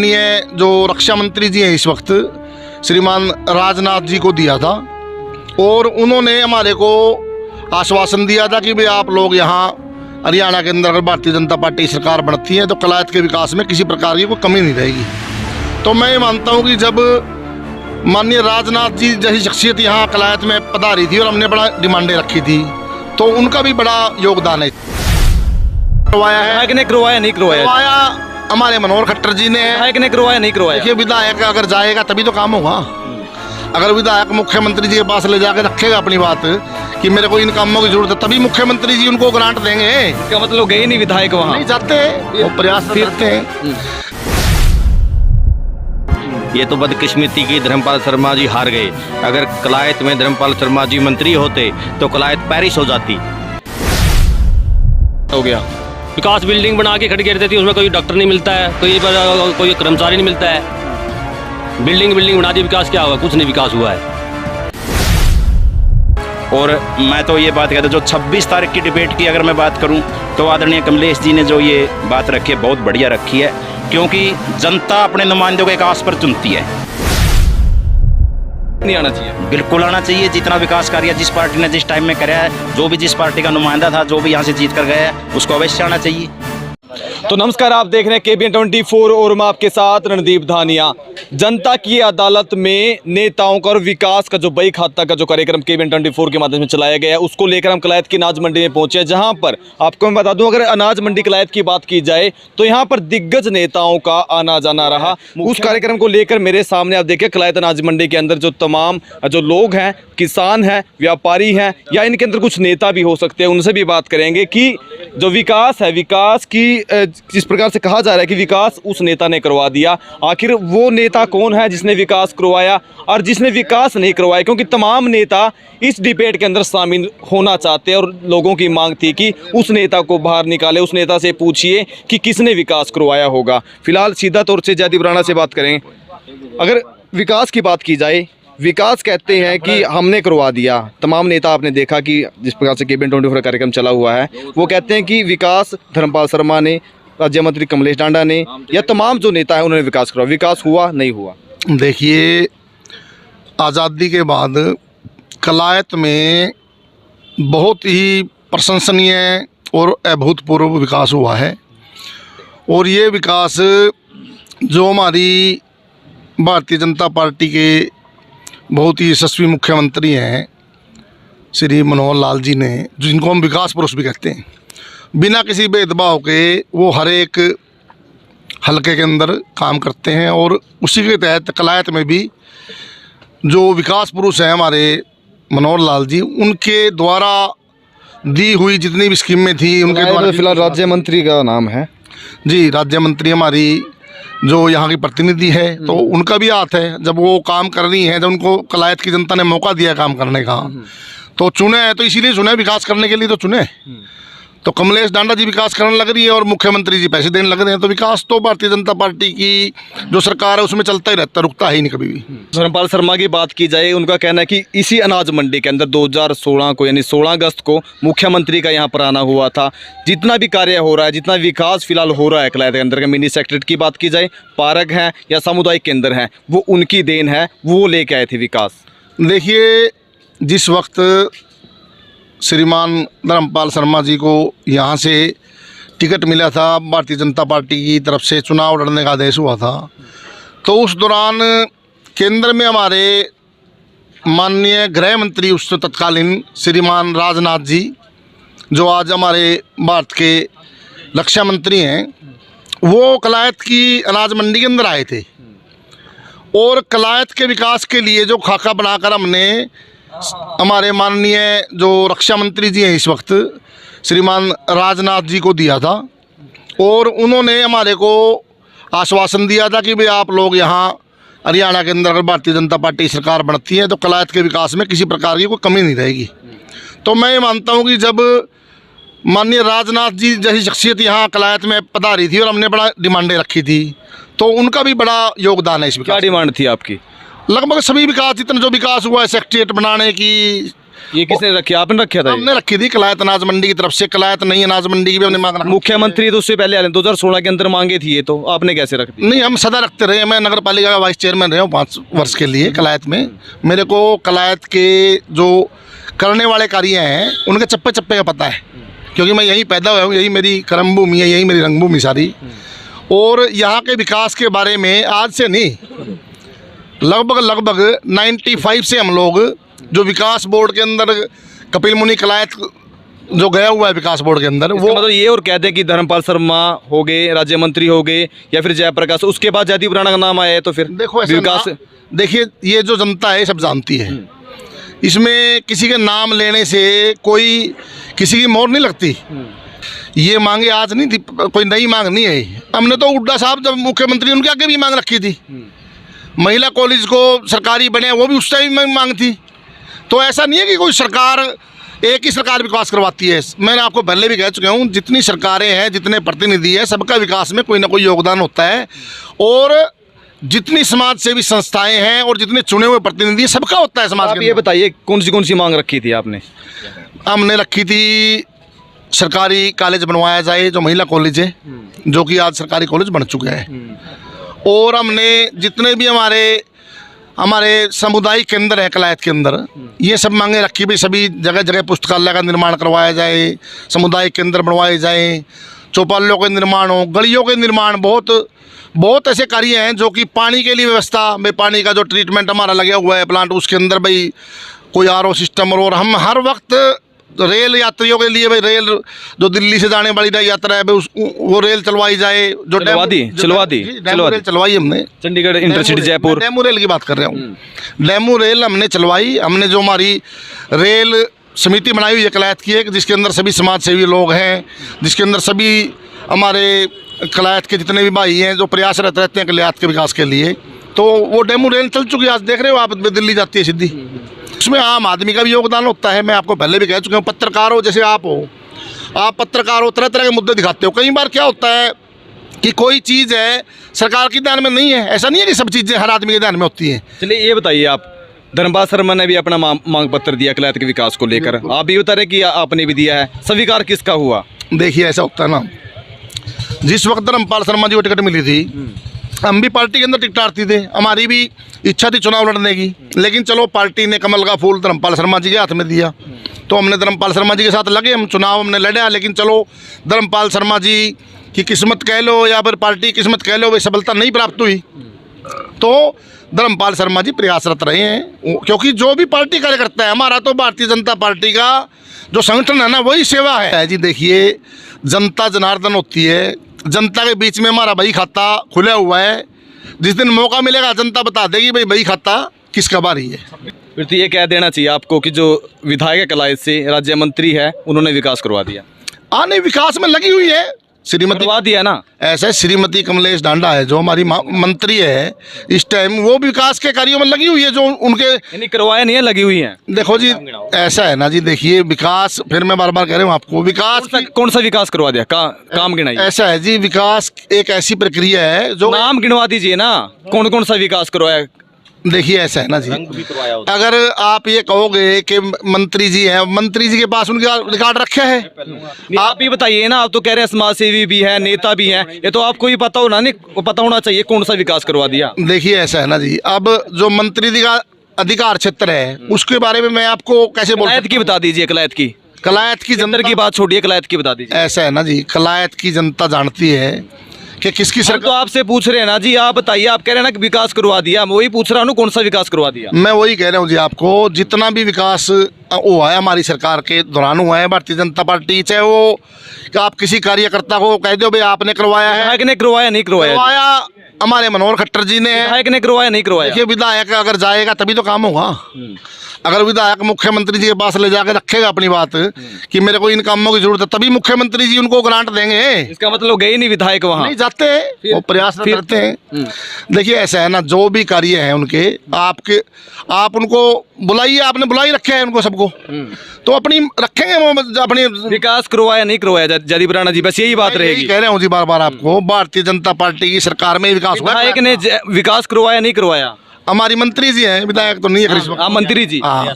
माननीय जो रक्षा मंत्री जी हैं इस वक्त श्रीमान राजनाथ जी को दिया था और उन्होंने हमारे को आश्वासन दिया था कि भाई आप लोग यहाँ हरियाणा के अंदर अगर भारतीय जनता पार्टी सरकार बनती है तो कलायत के विकास में किसी प्रकार की कोई कमी नहीं रहेगी। तो मैं ये मानता हूँ कि जब माननीय राजनाथ जी जैसी शख्सियत यहाँ कलायत में पधारी थी और हमने बड़ा डिमांडें रखी थी तो उनका भी बड़ा योगदान है। करवाया है विधायक ने करवाया नहीं करवाया? हमारे मनोहर खट्टर जी ने। विधायक ने करवाया नहीं करवाया? देखिए विधायक अगर जाएगा तभी तो काम होगा। अगर विधायक मुख्यमंत्री जी के पास ले जाकर रखेगा अपनी बात कि मेरे को इन कामों की जरूरत है तभी मुख्यमंत्री जी उनको ग्रांट देंगे। इसका मतलब गए नहीं विधायक वहाँ? नहीं जाते, वो प्रयास करते हैं। ये तो बदकिस्मती की धर्मपाल शर्मा जी हार गए। अगर कलायत में धर्मपाल शर्मा जी मंत्री होते तो कलायत पेरिस हो जाती। हो गया विकास बिल्डिंग बना के खड़ी कर देती है, उसमें कोई डॉक्टर नहीं मिलता है, कोई कर्मचारी नहीं मिलता है। बिल्डिंग बना दी, विकास क्या हुआ? कुछ नहीं विकास हुआ है। और मैं तो ये बात कहता हूँ, जो 26 तारीख की डिबेट की अगर मैं बात करूँ तो आदरणीय कमलेश जी ने जो ये बात रखी है बहुत बढ़िया रखी है, क्योंकि जनता अपने नुमाइंदों को एक आस पर चुनती है। नहीं आना चाहिए? बिल्कुल आना चाहिए। जितना विकास कार्य जिस पार्टी ने जिस टाइम में कराया है, जो भी जिस पार्टी का नुमाइंदा था, जो भी यहाँ से जीत कर गया है, उसको अवश्य आना चाहिए। तो नमस्कार, आप देख रहे हैं KBN 24 और मैं आपके साथ रणदीप धानिया। जनता की अदालत में नेताओं का और विकास का जो बही खाता का जो कार्यक्रम KBN 24 के माध्यम से चलाया गया है, उसको लेकर हम कलायत की अनाज मंडी में पहुंचे हैं, जहां पर आपको मैं बता दूं, अगर अनाज मंडी कलायत की बात की जाए तो यहां पर दिग्गज नेताओं का आना जाना रहा। उस कार्यक्रम को लेकर मेरे सामने आप देखिए कलायत अनाज मंडी के अंदर जो तमाम जो लोग हैं, किसान हैं, व्यापारी हैं, या इनके अंदर कुछ नेता भी हो सकते हैं, उनसे भी बात करेंगे कि जो विकास है, विकास की जिस प्रकार से कहा जा रहा है कि विकास उस नेता ने करवा दिया, आखिर वो नेता कौन है जिसने विकास करवाया और जिसने विकास नहीं करवाया? क्योंकि तमाम नेता इस डिबेट के अंदर शामिल होना चाहते हैं और लोगों की मांग थी कि उस नेता को बाहर निकाले, उस नेता से पूछिए कि किसने विकास करवाया होगा। फिलहाल सीधा तौर से जयदीप राणा से बात करें। अगर विकास की बात की जाए, विकास कहते हैं कि हमने करवा दिया। तमाम नेता आपने देखा कि जिस प्रकार से KBN 24 कार्यक्रम चला हुआ है, वो कहते हैं कि विकास धर्मपाल शर्मा ने, राज्य मंत्री कमलेश डांडा ने, या तमाम जो नेता है उन्होंने विकास करवाया। विकास हुआ नहीं हुआ? देखिए, आज़ादी के बाद कलायत में बहुत ही प्रशंसनीय और अभूतपूर्व विकास हुआ है और ये विकास जो हमारी भारतीय जनता पार्टी के बहुत ही यशस्वी मुख्यमंत्री हैं श्री मनोहर लाल जी ने, जिनको हम विकास पुरुष भी कहते हैं, बिना किसी भेदभाव के वो हर एक हलके के अंदर काम करते हैं और उसी के तहत कलायत में भी जो विकास पुरुष हैं हमारे मनोहर लाल जी, उनके द्वारा दी हुई जितनी भी स्कीमें थी उनके द्वारा। फिलहाल राज्य मंत्री का नाम है जी, राज्य मंत्री हमारी जो यहाँ की प्रतिनिधि है तो उनका भी हाथ है। जब वो काम कर रही हैं, जब उनको कलायत की जनता ने मौका दिया काम करने का तो चुने हैं, तो इसीलिए चुने, विकास करने के लिए तो चुने। तो कमलेश डांडा जी विकास करने लग रही है और मुख्यमंत्री जी पैसे देने लग रहे हैं, तो विकास तो भारतीय जनता पार्टी की जो सरकार है उसमें चलता ही रहता, रुकता ही नहीं कभी भी। धर्मपाल शर्मा की बात की जाए, उनका कहना है कि इसी अनाज मंडी के अंदर 2016 को यानी 16 अगस्त को मुख्यमंत्री का यहाँ पर आना हुआ था। जितना भी कार्य हो रहा है, जितना विकास फिलहाल हो रहा है कलायत के अंदर, मिनी सेक्रेटरी की बात की जाए, पार्क हैं या सामुदायिक केंद्र हैं, वो उनकी देन है, वो लेके आए थे विकास। देखिए, जिस वक्त श्रीमान धर्मपाल शर्मा जी को यहाँ से टिकट मिला था, भारतीय जनता पार्टी की तरफ से चुनाव लड़ने का आदेश हुआ था, तो उस दौरान केंद्र में हमारे माननीय गृह मंत्री उस तत्कालीन श्रीमान राजनाथ जी, जो आज हमारे भारत के रक्षा मंत्री हैं, वो कलायत की अनाज मंडी के अंदर आए थे और कलायत के विकास के लिए जो खाका बनाकर हमने हमारे माननीय जो रक्षा मंत्री जी हैं इस वक्त श्रीमान राजनाथ जी को दिया था और उन्होंने हमारे को आश्वासन दिया था कि भाई आप लोग यहाँ हरियाणा के अंदर अगर भारतीय जनता पार्टी सरकार बनती है तो कलायत के विकास में किसी प्रकार की कोई कमी नहीं रहेगी। तो मैं ये मानता हूँ कि जब माननीय राजनाथ जी जैसी शख्सियत यहाँ कलायत में पधारी थी और हमने बड़ा डिमांडें रखी थी तो उनका भी बड़ा योगदान है इस विकास। क्या डिमांड थी आपकी? लगभग सभी विकास, जितना जो विकास हुआ है, सेक्रेटेरिएट बनाने की, ये किसने रखी, आपने रखा था ये? हमने रखी थी कलायत अनाज मंडी की तरफ से, कलायत नई अनाज मंडी की भी हमने मांग रखी। मुख्यमंत्री तो उससे पहले आए 2016 के अंदर मांगे थी, ये तो आपने कैसे रख दी? नहीं, हम सदा रखते रहे। मैं नगर पालिका का वाइस चेयरमैन रहा हूँ 5 वर्ष के लिए कलायत में। मेरे को कलायत के जो करने वाले कार्य हैं उनके चप्पे चप्पे का पता है, क्योंकि मैं यहीं पैदा हुआ हूँ, यही मेरी कर्म भूमि है, यही मेरी रंगभूमि सारी। और यहाँ के विकास के बारे में आज से नहीं, लगभग 95 से हम लोग जो विकास बोर्ड के अंदर कपिल मुनि कलायत जो गया हुआ है विकास बोर्ड के अंदर, वो मतलब ये और कहते हैं कि धर्मपाल शर्मा हो गए, राज्य मंत्री हो गए, या फिर जयप्रकाश, उसके बाद जयदीप राणा का नाम आया है, तो फिर देखो ऐसा विकास देखिए, ये जो जनता है सब जानती है, इसमें किसी के नाम लेने से कोई किसी की मोहर नहीं लगती। ये मांगे आज नहीं थी, कोई नई मांग नहीं है। हमने तो हुड्डा साहब जब मुख्यमंत्री उनके आगे भी मांग रखी थी, महिला कॉलेज को सरकारी बने वो भी उस टाइम में मांग थी। तो ऐसा नहीं है कि कोई सरकार, एक ही सरकार विकास करवाती है। मैंने आपको पहले भी कह चुका हूँ, जितनी सरकारें हैं, जितने प्रतिनिधि हैं, सबका विकास में कोई ना कोई योगदान होता है। और जितनी समाज सेवी संस्थाएं हैं और जितने चुने हुए प्रतिनिधि, सबका होता है समाज आप के ये अंदर। बताइए कौन सी मांग रखी थी आपने? हमने रखी थी सरकारी कॉलेज बनवाया जाए, जो महिला कॉलेज है, जो कि आज सरकारी कॉलेज बन चुका है। और हमने जितने भी हमारे सामुदायिक केंद्र है कलायत के अंदर, ये सब मांगे रखी भी, सभी जगह जगह पुस्तकालय का निर्माण करवाया जाए, सामुदायिक केंद्र बनवाए जाए, चौपालों के निर्माण हो, गलियों के निर्माण, बहुत ऐसे कार्य हैं जो कि पानी के लिए व्यवस्था में, पानी का जो ट्रीटमेंट हमारा लगा हुआ है प्लांट, उसके अंदर भाई कोई RO सिस्टम। और हम हर वक्त रेल यात्रियों के लिए भाई, रेल जो दिल्ली से जाने वाली यात्रा है भाई, वो रेल चलवाई जाए। जो चलवा दी रेल चलवाई हमने, Chandigarh intercity Jaipur, DEMU rail की बात कर रहा हूँ। डेमू रेल हमने चलवाई। हमने जो हमारी रेल समिति बनाई हुई है कलायत की एक, जिसके अंदर सभी समाज सेवी लोग हैं, जिसके अंदर सभी हमारे कलायत के जितने भी भाई हैं जो प्रयासरत रहते हैं कलायत के विकास के लिए, तो वो डेमू रेल चल चुकी है। आज देख रहे हो आप, दिल्ली जाती है सीधी। उसमें आम आदमी का भी योगदान होता है। मैं आपको पहले भी कह चुका हूँ, पत्रकार हो, जैसे आप हो, आप पत्रकार हो, तरह तरह के मुद्दे दिखाते हो। कई बार क्या होता है कि कोई चीज़ है सरकार के ध्यान में नहीं है, ऐसा नहीं है कि सब चीज़ें हर आदमी के ध्यान में होती हैं। चलिए ये बताइए, आप धर्मपाल शर्मा ने भी अपना मांग पत्र दिया कलायत के विकास को लेकर, आप भी बता रहे कि आपने भी दिया है, स्वीकार किसका हुआ? देखिए ऐसा होता है ना, जिस वक्त धर्मपाल शर्मा जी को टिकट मिली थी, हम भी पार्टी के अंदर टिकट आती थे, हमारी भी इच्छा थी चुनाव लड़ने की, लेकिन चलो पार्टी ने कमल का फूल धर्मपाल शर्मा जी के हाथ में दिया, तो हमने धर्मपाल शर्मा जी के साथ लगे, हम चुनाव हमने लड़ा। लेकिन चलो धर्मपाल शर्मा जी की किस्मत कह लो या फिर पार्टी की किस्मत कह लो, वे सफलता नहीं प्राप्त हुई। तो धर्मपाल शर्मा जी प्रयासरत रहे हैं, क्योंकि जो भी पार्टी कार्यकर्ता है, हमारा तो भारतीय जनता पार्टी का जो संगठन है ना, वही सेवा है जी। देखिए, जनता जनार्दन होती है, जनता के बीच में हमारा बही खाता खुला हुआ है। जिस दिन मौका मिलेगा जनता बता देगी भाई बही खाता किसका बारी है। फिर तो ये कह देना चाहिए आपको कि जो विधायक कलायत से राज्य मंत्री है, उन्होंने विकास करवा दिया। आने विकास में लगी हुई है श्रीमती, करवा दिया ना। ऐसे श्रीमती कमलेश ढांडा है जो हमारी मंत्री है इस टाइम, वो विकास के कार्यों में लगी हुई है, जो उनके यानी करवाया नहीं है, लगी हुई है। देखो जी, ऐसा है ना जी, देखिए विकास, फिर मैं बार बार कह रहा हूँ आपको, विकास कौन सा विकास करवा दिया? काम गिनाइए। ऐसा है जी, विकास एक ऐसी प्रक्रिया है जो, नाम गिनवा दीजिए ना, कौन कौन सा विकास करवाया? देखिए ऐसा है ना जी, अगर आप ये कहोगे कि मंत्री जी हैं, मंत्री जी के पास उनका रिकॉर्ड रखा है, आप ही बताइए ना। आप तो कह रहे हैं समाज सेवी भी है, नेता भी हैं, ये तो आपको ही पता होना, नहीं पता होना चाहिए कौन सा विकास करवा दिया। देखिए ऐसा है ना जी, अब जो मंत्री जी का अधिकार क्षेत्र है, उसके बारे में मैं आपको कैसे बोल, कलायत की बता दीजिए, कलायत की जनता की बात छोड़िए, कलायत की बता दीजिए। ऐसा है ना जी, कलायत की जनता जानती है कि किसकी हम सरकार। तो आपसे पूछ रहे हैं ना जी, आप बताइए। आप कह रहे हैं ना कि विकास करवा दिया, मैं वही पूछ रहा हूँ, कौन सा विकास करवा दिया? मैं वही कह रहा हूँ जी आपको, जितना भी विकास हुआ है हमारी सरकार के दौरान हुआ है, भारतीय जनता पार्टी, चाहे वो कि आप किसी कार्यकर्ता को कह दो भाई आपने करवाया है, विधायक ने करवाया नहीं करवाया? करवाया हमारे मनोहर खट्टर जी ने। विधायक ने करवाया नहीं करवाया? देखिए, विधायक अगर जाएगा तभी तो काम होगा। अगर विधायक मुख्यमंत्री जी के पास ले जाकर रखेगा अपनी बात कि मेरे को इन कामों की जरूरत है, तभी मुख्यमंत्री जी उनको ग्रांट देंगे। इसका मतलब गए नहीं विधायक वहाँ? नहीं जाते हैं, वो प्रयास करते हैं। देखिए ऐसा है ना, जो भी कार्य है उनके, आप उनको बुलाइए, आपने बुलाई रखे हैं उनको सबको, तो अपनी रखेंगे वो अपनी। विकास करवाया नहीं करवाया जयदीप राणा जी, बस यही बात रहेगी। कह रहा हूँ जी बार बार आपको, भारतीय जनता पार्टी की सरकार में विकास हुआ। विधायक ने विकास करवाया नहीं करवाया? हमारी मंत्री जी हैं, विधायक तो नहीं है इस वक्त। आप मंत्री जी, हाँ,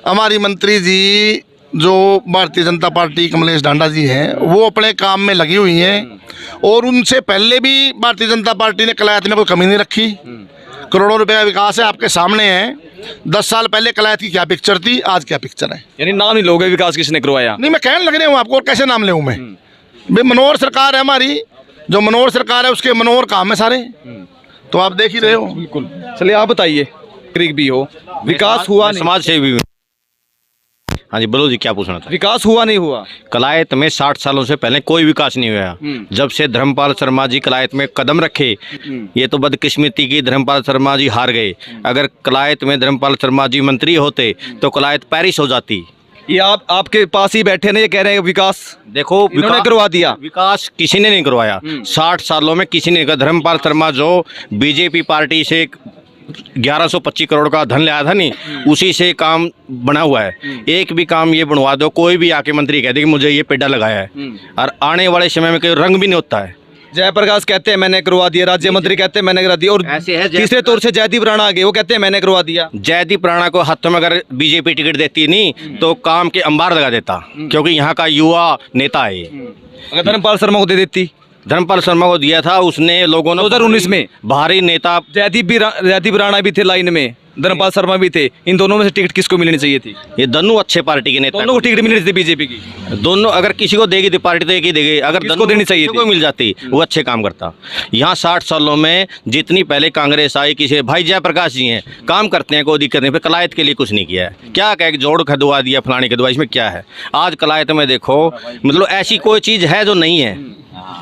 हमारी मंत्री जी जो भारतीय जनता पार्टी कमलेश ढांडा जी हैं, वो अपने काम में लगी हुई हैं और उनसे पहले भी भारतीय जनता पार्टी ने कलायत में कोई कमी नहीं रखी। करोड़ों रुपए का विकास है, आपके सामने है। 10 साल पहले कलायत की क्या पिक्चर थी, आज क्या पिक्चर है। यानी नाम ही लोगे विकास किसने करवाया। नहीं, मैं कहने लग रहा हूँ आपको, और कैसे नाम ले मैं। भाई मनोहर सरकार है हमारी, जो मनोहर सरकार है उसके मनोहर काम है सारे, तो आप देख ही रहे हो। बिल्कुल। चलिए आप बताइए, क्रिक भी हो, विकास हुआ नहीं, समाज सेवी हूँ। हाँ जी, बोलो जी, क्या पूछना था। विकास हुआ नहीं हुआ। कलायत में 60 सालों से पहले कोई विकास नहीं हुआ। जब से धर्मपाल शर्मा जी कलायत में कदम रखे, ये तो बदकिस्मती की धर्मपाल शर्मा जी हार गए। अगर कलायत में धर्मपाल शर्मा जी मंत्री होते तो कलायत पेरिस हो जाती। ये आपके पास ही बैठे नहीं, ये कह रहे हैं विकास देखो, इन्होंने करवा दिया। विकास किसी ने नहीं करवाया। 60 सालों में किसी ने। धर्मपाल शर्मा जो बीजेपी पार्टी से 1125 करोड़ का धन लाया था नहीं, उसी से काम बना हुआ है। एक भी काम ये बनवा दो, कोई भी आके मंत्री कह दे कि मुझे ये पेड़ा लगाया है, और आने वाले समय में कोई रंग भी नहीं होता है। जयप्रकाश कहते हैं मैंने करवा दिया, राज्य मंत्री कहते हैं मैंने करा दिया, और ऐसे है तीसरे तौर से जयदीप राणा आ गए, वो कहते हैं मैंने करवा दिया। जयदीप राणा को हाथों में अगर बीजेपी टिकट देती नहीं तो काम के अंबार लगा देता, क्योंकि यहाँ का युवा नेता है। अगर धर्मपाल शर्मा को दे देती। धर्मपाल शर्मा को दिया था उसने, लोगों ने 2019 में भारी नेता। जयदीप राणा भी थे लाइन में, धर्मपाल शर्मा भी थे। इन दोनों में से टिकट किसको मिलनी चाहिए थी। ये दोनों अच्छे पार्टी के नेता, दोनों को टिकट मिलनी थी बीजेपी की। दोनों अगर किसी को देगी तो पार्टी तो एक ही देगी। अगर किसको देनी चाहिए थी? को मिल जाती वो अच्छे काम करता। यहाँ 60 सालों में जितनी पहले कांग्रेस आई, किसी भाई जयप्रकाश जी हैं, काम करते हैं, कोई दिक्कत नहीं। फिर कलायत के लिए कुछ नहीं किया है। क्या कह जोड़ खदवा दिया, फलाने खदवा, इसमें क्या है। आज कलायत में देखो, मतलब ऐसी कोई चीज़ है जो नहीं है।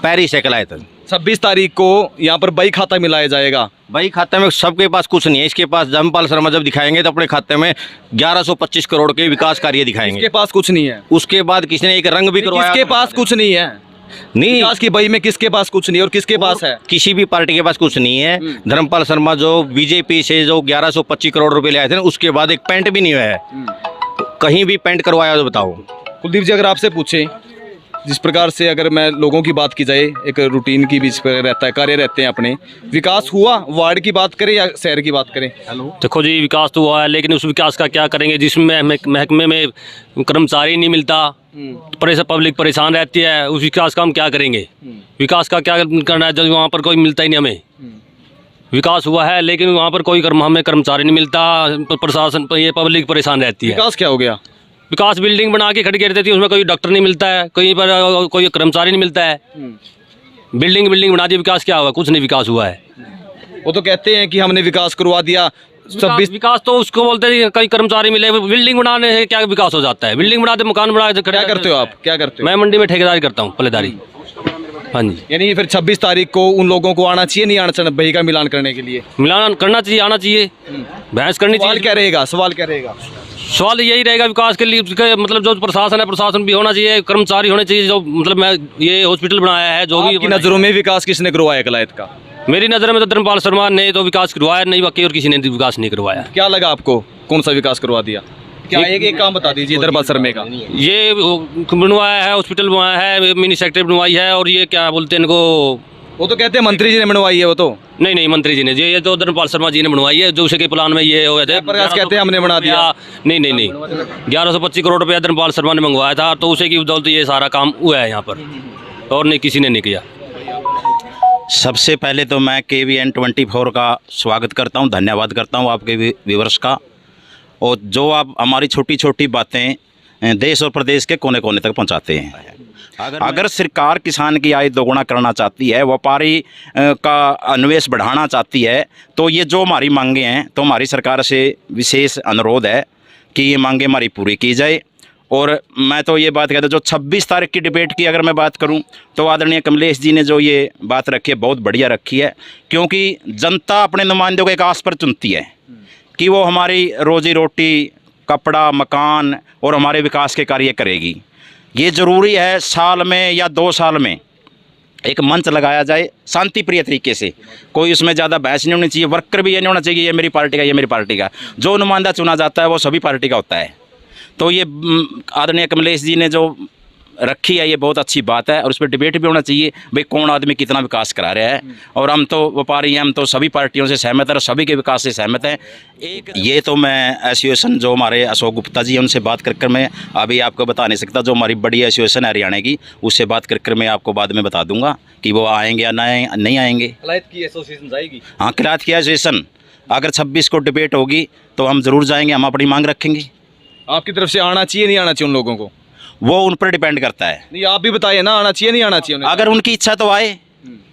पेरिस है कलायत। 26 तारीख को यहाँ पर बही खाता मिलाया जाएगा। भाई खाते में सबके पास कुछ नहीं है। इसके पास धर्मपाल शर्मा जब दिखाएंगे तो अपने खाते में 1125 करोड़ के विकास कार्य दिखाएंगे। इसके पास कुछ नहीं है। उसके बाद किसी ने एक रंग भी करवाया। किसके पास कुछ नहीं है। नहीं, विकास की बही में किसके पास कुछ नहीं, और किसके पास है। किसी भी पार्टी के पास कुछ नहीं है। धर्मपाल शर्मा जो बीजेपी से जो 1125 करोड़ रुपए ले आए थे, उसके बाद एक पेंट भी नहीं हुआ है। कहीं भी पेंट करवाया तो बताओ। कुलदीप जी, अगर आपसे पूछें, जिस प्रकार से अगर मैं लोगों की बात की जाए, एक रूटीन की बीच पर रहता है, कार्य रहते हैं अपने, विकास हुआ, वार्ड की बात करें या शहर की बात करें। देखो जी, विकास तो हुआ है, लेकिन उस विकास का क्या करेंगे जिसमें महकमे में कर्मचारी नहीं मिलता, पब्लिक परेशान रहती है। उस विकास का हम क्या करेंगे। विकास का क्या करना है जब वहाँ पर कोई मिलता ही नहीं हमें। विकास हुआ है लेकिन वहाँ पर कोई हमें कर्मचारी नहीं मिलता, प्रशासन ये पब्लिक परेशान रहती है। विकास क्या हो गया। विकास बिल्डिंग बना के खड़ी कर देती है, उसमें कोई डॉक्टर नहीं मिलता है, कहीं पर कोई कर्मचारी नहीं मिलता है। बिल्डिंग बना दी, विकास क्या हुआ। कुछ नहीं विकास हुआ है। वो तो कहते हैं कि हमने विकास करवा दिया। 26 विकास तो उसको बोलते हैं कई कर्मचारी मिले। बिल्डिंग बनाने से क्या विकास हो जाता है। बिल्डिंग बनाते, मकान बना के क्या करते हो आप, क्या करते हो। मैं मंडी में ठेकेदारी करता हूँ, पल्लेदारी। हाँ जी। यानी फिर 26 तारीख को उन लोगों को आना चाहिए, नहीं आना चाहिए बही का मिलान करने के लिए। मिलान करना चाहिए, आना चाहिए, बहस करनी सवाल चाहिए। क्या रहेगा, सवाल क्या रहेगा। सवाल यही रहेगा विकास के लिए, मतलब जो प्रशासन है, प्रशासन भी होना चाहिए, कर्मचारी होने चाहिए। जो मतलब मैं ये हॉस्पिटल बनाया है, जो भी आपकी नज़रों में विकास किसने करवाया कलायत का। मेरी नज़र में तो धर्मपाल शर्मा ने तो विकास करवाया नहीं, बाकी और किसी ने विकास नहीं करवाया। क्या लगा आपको, कौन सा विकास करवा दिया। क्या एक काम बता दीजिए धर्मपाल शर्मा का। ये बनवाया है, हॉस्पिटल बनवाया है, मिनी सेक्रेटरी बनवाई है, और ये क्या बोलते हैं इनको, वो तो कहते हैं मंत्री जी ने बनवाई है। वो तो नहीं मंत्री जी ने, ये तो धर्मपाल शर्मा जी ने बनवाई है, जो उसके प्लान में ये हुए थे। प्रकाश कहते हैं हमने बना दिया। नहीं 1125 करोड़ रुपया धर्मपाल शर्मा ने मंगवाया था, तो उसी की बदौलत ये सारा काम हुआ है यहाँ पर, और नहीं किसी ने नहीं किया। सबसे पहले तो मैं KBN 24 का स्वागत करता हूं, धन्यवाद करता हूं आपके व्यूअर्स का। और जो आप हमारी छोटी छोटी बातें देश और प्रदेश के कोने कोने तक पहुंचाते हैं। अगर सरकार किसान की आय दोगुना करना चाहती है, व्यापारी का निवेश बढ़ाना चाहती है, तो ये जो हमारी मांगे हैं, तो हमारी सरकार से विशेष अनुरोध है कि ये मांगे हमारी पूरी की जाए। और मैं तो ये बात कहता हूँ, जो 26 तारीख की डिबेट की अगर मैं बात करूं, तो आदरणीय कमलेश जी ने जो ये बात रखी है, बहुत बढ़िया रखी है। क्योंकि जनता अपने नुमाइंदों को एक आस पर चुनती है कि वो हमारी रोजी रोटी, कपड़ा, मकान और हमारे विकास के कार्य करेगी। ये ज़रूरी है साल में या 2 साल में एक मंच लगाया जाए शांति प्रिय तरीके से। कोई उसमें ज़्यादा बहस नहीं होनी चाहिए। वर्कर भी ये नहीं होना चाहिए ये मेरी पार्टी का, ये मेरी पार्टी का। जो नुमाइंदा चुना जाता है वो सभी पार्टी का होता है। तो ये आदरणीय कमलेश जी ने जो रखी है, ये बहुत अच्छी बात है और उस पर डिबेट भी होना चाहिए भाई कौन आदमी कितना विकास करा रहा है। और हम तो व्यापारी हैं, हम तो सभी पार्टियों से सहमत हैं और सभी के विकास से सहमत हैं। एक ये तो मैं एसोसिएशन जो हमारे अशोक गुप्ता जी हैं उनसे बात कर मैं अभी आपको बता नहीं सकता, जो हमारी बड़ी एसोसिएशन है हरियाणा की उससे बात कर मैं आपको बाद में बता दूंगा कि वो आएंगे या नहीं आएंगे। कलायत की एसोसिएशन जाएगी? हाँ, कलायत की एसोसिएशन अगर 26 को डिबेट होगी तो हम ज़रूर जाएंगे, हम अपनी मांग रखेंगे। आपकी तरफ से आना चाहिए नहीं आना चाहिए उन लोगों को? वो उन पर डिपेंड करता है। नहीं, आप भी बताइए ना, आना चाहिए नहीं आना चाहिए उन्हें? अगर उनकी इच्छा तो आए,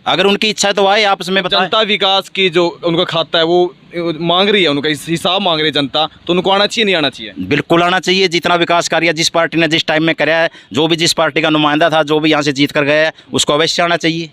अगर उनकी इच्छा तो आए, आपस में बताएं। जनता विकास की जो उनका खाता है वो मांग रही है, उनका हिसाब मांग रही है जनता, तो उनको आना चाहिए नहीं आना चाहिए? बिल्कुल आना चाहिए। जितना विकास कार्य जिस पार्टी ने जिस टाइम में कराया है, जो भी जिस पार्टी का नुमाइंदा था, जो भी यहाँ से जीत कर गया है, उसको अवश्य आना चाहिए।